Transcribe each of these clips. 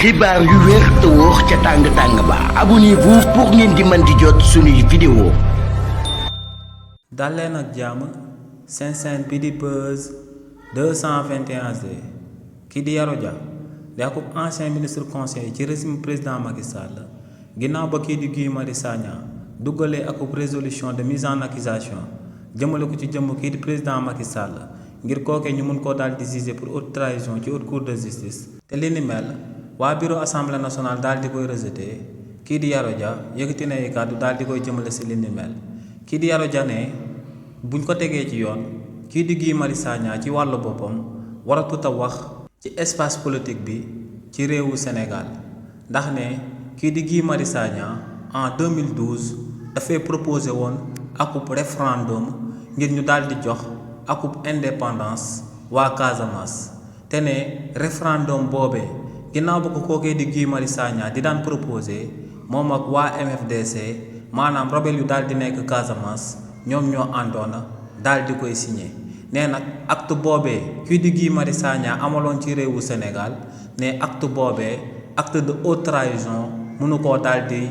xibaar yu wér te wóor ca tàng ba abonnez-vous pour ngeen di mën di jot suñuy vidéo. dal leen ak jàmm seen chaîne bi di Buzz 221G kii di Yoro Dia di akub ancien ministre conseiller ci régime président Macky Sall ginnaaw ba kii di Guy Marius Sagna duggalee akub résolution de mise en accusation jëmale ko ci jëmm kii di président Macky Sall ngir kookee ñu mun koo daal di juger pour haute trahison ci haute cour de justice te li ni mel waa bureau assemblée nationale daal di koy rejeté kii di Yoro Dia yëkkati na ay kàddu daal di koy jëmale si li ni mel kii di Yoro Dia ne buñ ko tegee ci yoon kii di Guy Marius Sagna ci wàllu boppam waratut a wax ci espace politique bi ci réewu Sénégal ndax ne kii di Guy Marius Sagna en 2012 dafay proposé woon akub référendum ngir ñu daal di jox akub indépendance waa Casamance te ne référendum boobee ginnaaw ba ko kookee di Guy Marius Sagna di daan proposé moom ak waa MFDC maanaam rebelle yu daal di nekk Casamance ñoom ñoo àndoona daal di koy signé nee nag acte boobee kii di Guy Marius Sagna amaloon ci réewu Sénégal ne acte boobee acte de haute trahison mënu koo daal di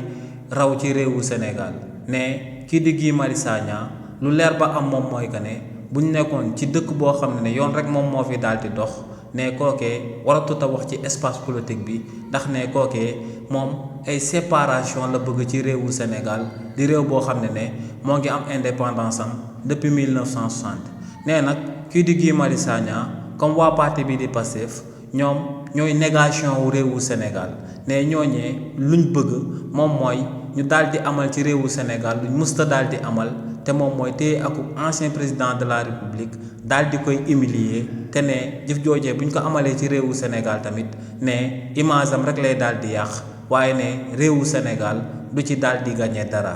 raw ci réewu Sénégal ne kii di Guy Marius Sagna lu leer ba am moom mooy que ne buñ nekkoon ci dëkk boo xam ne yoon rek moom moo fi daal di dox ne kookee waratut a wax ci espace politique bi ndax ne kookee moom ay séparation la bëgg ci réewu Sénégal di réew boo xam ne moo ngi am indépendance am depuis 1960 nee nag kii di Guy Marius Sagna comme waa parti bi di Pastef ñoom ñooy négation wu réewu Sénégal ne ñooñee luñ bëgg moom mooy ñu daal di amal ci réewu Sénégal luñ musta daal di amal te moom mooy téye akub ancien président de la république daal di koy humilier te ne jëf joojee bu ñu ko amalee ci réewu Sénégal tamit ne image am rek lay daal di yàq waaye ne réewu Sénégal du ci daal di gagné dara.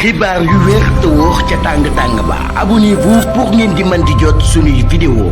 xibaar yu wér te wóor ca tàng ba abonnez-vous pour ngeen di mën di jot suñuy vidéo.